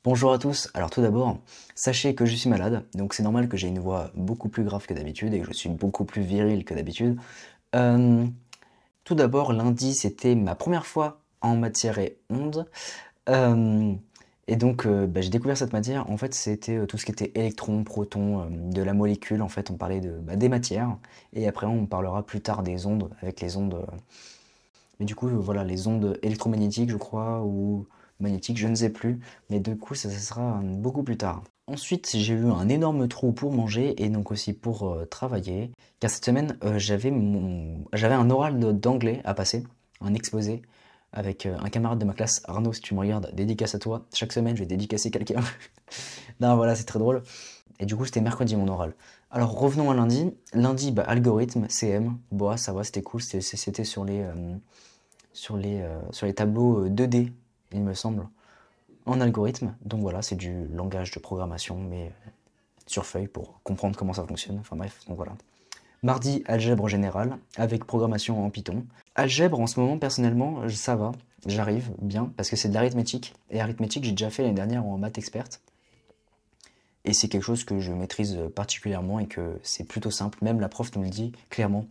Bonjour à tous, alors tout d'abord, sachez que je suis malade, donc c'est normal que j'ai une voix beaucoup plus grave que d'habitude et que je suis beaucoup plus viril que d'habitude. Euh, Tout d'abord, lundi, c'était ma première fois en matière et ondes, euh, et donc j'ai découvert cette matière. En fait, c'était tout ce qui était électrons, protons, de la molécule. En fait, on parlait des matières, et après on parlera plus tard des ondes, avec les ondes, mais du coup, voilà, les ondes électromagnétiques, je crois, ou magnétiques, je ne sais plus. Mais du coup, ça sera beaucoup plus tard. Ensuite, j'ai eu un énorme trou pour manger et donc aussi pour travailler. Car cette semaine, j'avais un oral d'anglais à passer, un exposé, avec un camarade de ma classe, Arnaud, si tu me regardes, dédicace à toi. Chaque semaine, je vais dédicacer quelqu'un. Non, voilà, c'est très drôle. Et du coup, c'était mercredi mon oral. Alors revenons à lundi. Lundi, bah, algorithme, CM. Bon, ça va, c'était cool. C'était sur les tableaux 2D, il me semble, en algorithme. Donc voilà, c'est du langage de programmation, mais sur feuille pour comprendre comment ça fonctionne. Enfin bref, donc voilà. Mardi, algèbre générale, avec programmation en Python. Algèbre, en ce moment, personnellement, ça va. J'arrive bien, parce que c'est de l'arithmétique. Et arithmétique, j'ai déjà fait l'année dernière en maths experte. Et c'est quelque chose que je maîtrise particulièrement et que c'est plutôt simple. Même la prof nous le dit clairement.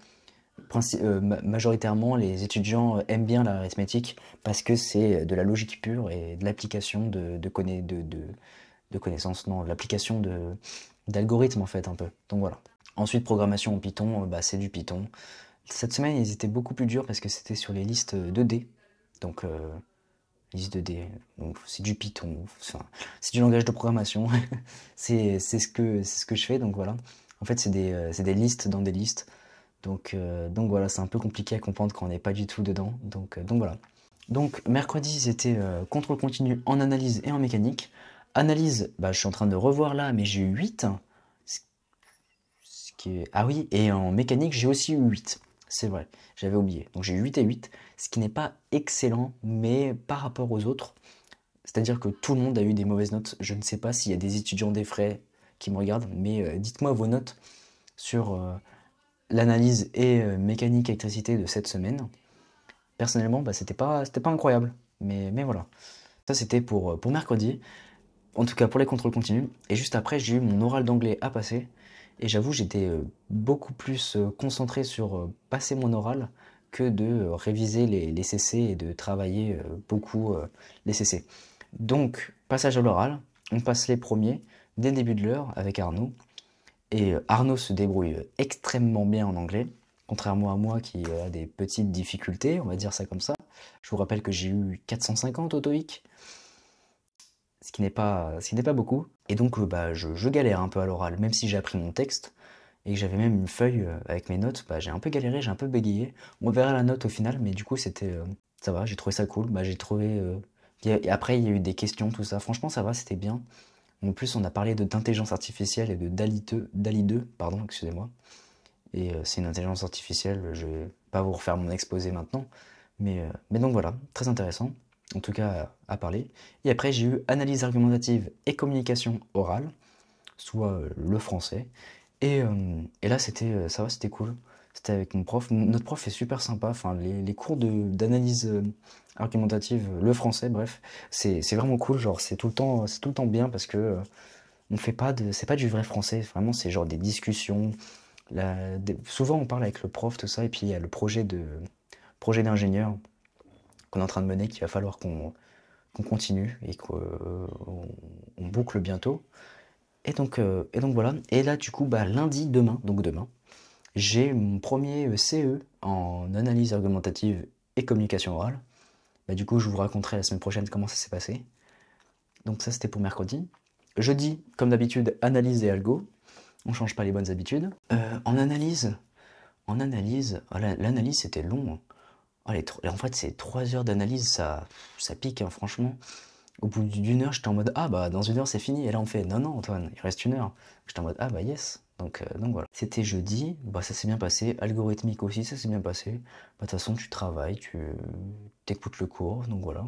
Majoritairement, les étudiants aiment bien l'arithmétique parce que c'est de la logique pure et de l'application de connaissances, non, de l'application d'algorithmes en fait un peu. Donc voilà. Ensuite, programmation en Python, bah, c'est du Python. Cette semaine, ils étaient beaucoup plus durs parce que c'était sur les listes 2D. Donc, liste 2D, donc c'est du Python, enfin, c'est du langage de programmation. C'est ce que je fais, donc voilà. En fait, c'est des listes dans des listes. Donc voilà, c'est un peu compliqué à comprendre quand on n'est pas du tout dedans. Donc voilà. Donc mercredi, c'était contrôle continu en analyse et en mécanique. Analyse, bah, je suis en train de revoir là, mais j'ai eu 8. Ah oui, et en mécanique, j'ai aussi eu 8. C'est vrai, j'avais oublié. Donc j'ai eu 8 et 8, ce qui n'est pas excellent, mais par rapport aux autres, c'est-à-dire que tout le monde a eu des mauvaises notes. Je ne sais pas s'il y a des étudiants des frais qui me regardent, mais dites-moi vos notes sur l'analyse et mécanique électricité de cette semaine. Personnellement, bah, c'était pas incroyable. Mais voilà. Ça, c'était pour mercredi. En tout cas, pour les contrôles continus. Et juste après, j'ai eu mon oral d'anglais à passer. Et j'avoue, j'étais beaucoup plus concentré sur passer mon oral que de réviser les CC et de travailler beaucoup les CC. Donc, passage à l'oral. On passe les premiers dès le début de l'heure avec Arnaud. Et Arnaud se débrouille extrêmement bien en anglais, contrairement à moi qui a des petites difficultés, on va dire ça comme ça. Je vous rappelle que j'ai eu 450 au TOEIC, ce qui n'est pas beaucoup. Et donc bah, je galère un peu à l'oral, même si j'ai appris mon texte et que j'avais même une feuille avec mes notes, bah, j'ai un peu galéré, j'ai un peu bégayé. On verra la note au final, mais du coup ça va, j'ai trouvé ça cool. Bah, j'ai trouvé... et après il y a eu des questions, tout ça. Franchement ça va, c'était bien. En plus, on a parlé d'intelligence artificielle et de DALI 2, pardon, excusez-moi. Et c'est une intelligence artificielle, je vais pas vous refaire mon exposé maintenant. Mais donc voilà, très intéressant, en tout cas à parler. Et après, j'ai eu analyse argumentative et communication orale, soit le français. Et là, ça va, c'était cool. C'était avec mon prof. Notre prof est super sympa. Enfin, les cours d'analyse argumentative, le français, bref, c'est vraiment cool. Genre, c'est tout le temps bien parce que on fait pas c'est pas du vrai français. Vraiment, c'est genre des discussions. Souvent, on parle avec le prof, tout ça, et puis il y a le projet d'ingénieur qu'on est en train de mener, qu'il va falloir qu'on continue et qu'on boucle bientôt. Et donc voilà. Et là, du coup, bah, lundi, demain, j'ai mon premier CE en analyse argumentative et communication orale. Bah, du coup, je vous raconterai la semaine prochaine comment ça s'est passé. Donc ça, c'était pour mercredi. Jeudi, comme d'habitude, analyse et algo. On change pas les bonnes habitudes. En analyse, oh, l'analyse c'était long. Oh, en fait, c'est 3 heures d'analyse, ça pique, hein, franchement. Au bout d'une heure, j'étais en mode ah bah dans une heure c'est fini. Et là on fait non non Antoine, il reste une heure. J'étais en mode ah bah yes. Donc voilà. C'était jeudi, bah ça s'est bien passé. Algorithmique aussi, ça s'est bien passé. Bah de toute façon tu travailles, tu t'écoutes le cours, donc voilà.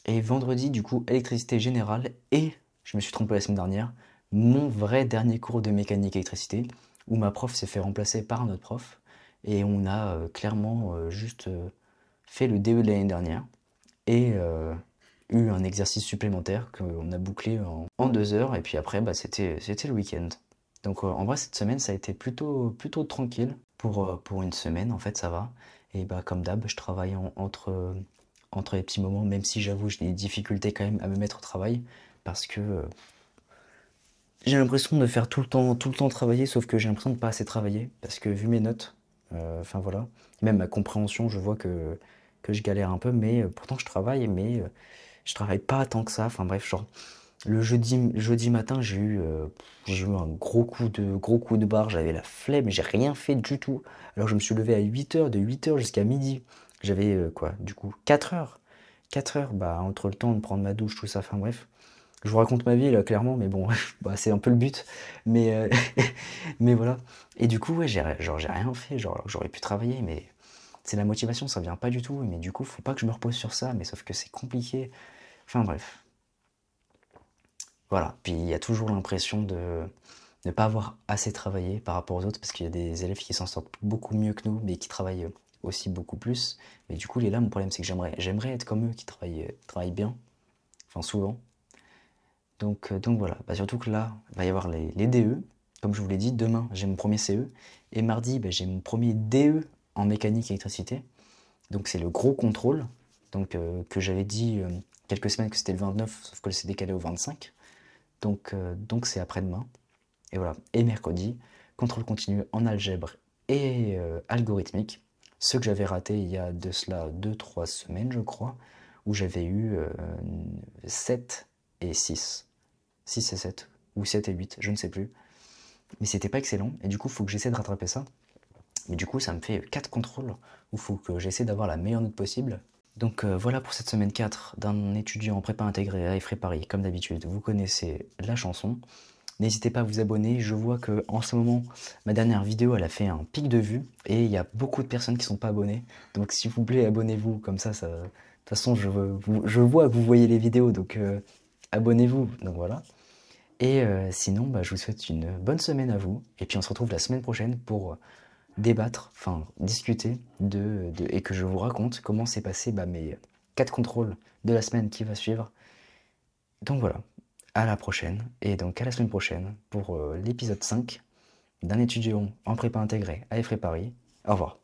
Et vendredi du coup électricité générale et je me suis trompé la semaine dernière, mon vrai dernier cours de mécanique électricité où ma prof s'est fait remplacer par un autre prof et on a clairement juste fait le DE de l'année dernière et eu un exercice supplémentaire qu'on a bouclé en 2 heures, et puis après, bah, c'était le week-end. Donc en vrai, cette semaine, ça a été plutôt tranquille. Pour une semaine, en fait, ça va. Et bah, comme d'hab, je travaille entre les petits moments, même si j'avoue, j'ai des difficultés quand même à me mettre au travail, parce que j'ai l'impression de faire tout le temps travailler, sauf que j'ai l'impression de pas assez travailler, parce que vu mes notes, enfin voilà, même ma compréhension, je vois que je galère un peu, mais pourtant je travaille, mais je travaille pas tant que ça. Enfin bref, genre le jeudi matin, j'ai eu un gros coup de barre, j'avais la flemme, j'ai rien fait du tout. Alors je me suis levé à 8 heures, de 8 heures jusqu'à midi. J'avais quoi, du coup, 4 heures. 4 heures, bah entre le temps de prendre ma douche, tout ça, enfin bref. Je vous raconte ma vie là, clairement, mais bon, bah, c'est un peu le but. Mais, mais voilà. Et du coup, ouais, j'ai rien fait, genre j'aurais pu travailler, mais c'est la motivation, ça vient pas du tout. Mais du coup, faut pas que je me repose sur ça, mais sauf que c'est compliqué. Enfin bref. Voilà, puis il y a toujours l'impression de ne pas avoir assez travaillé par rapport aux autres, parce qu'il y a des élèves qui s'en sortent beaucoup mieux que nous, mais qui travaillent aussi beaucoup plus. Mais du coup, là, mon problème, c'est que j'aimerais être comme eux, qui travaillent bien, enfin souvent. Donc voilà, bah, surtout que là, il va y avoir les DE. Comme je vous l'ai dit, demain, j'ai mon premier CE, et mardi, bah, j'ai mon premier DE en mécanique et électricité. Donc c'est le gros contrôle, donc que j'avais dit quelques semaines que c'était le 29, sauf que c'est décalé au 25. Donc c'est après-demain. Et voilà. Et mercredi, contrôle continu en algèbre et algorithmique. Ce que j'avais raté il y a de cela 2 3 semaines, je crois, où j'avais eu 7 et 6. 6 et 7, ou 7 et 8, je ne sais plus. Mais c'était pas excellent, et du coup, il faut que j'essaie de rattraper ça. Mais du coup, ça me fait 4 contrôles, où il faut que j'essaie d'avoir la meilleure note possible. Donc voilà pour cette semaine 4 d'un étudiant en prépa intégrée à Effray Paris. Comme d'habitude, vous connaissez la chanson. N'hésitez pas à vous abonner. Je vois que en ce moment, ma dernière vidéo, elle a fait un pic de vues et il y a beaucoup de personnes qui sont pas abonnées. Donc s'il vous plaît, abonnez-vous. Comme ça. De toute façon, je vois que vous voyez les vidéos, donc abonnez-vous. Donc voilà. Et sinon, bah, je vous souhaite une bonne semaine à vous. Et puis on se retrouve la semaine prochaine pour débattre, enfin discuter et que je vous raconte comment s'est passé bah, mes 4 contrôles de la semaine qui va suivre. Donc voilà, à la prochaine, et donc à la semaine prochaine pour l'épisode 5 d'un étudiant en prépa intégrée à Effray Paris. Au revoir.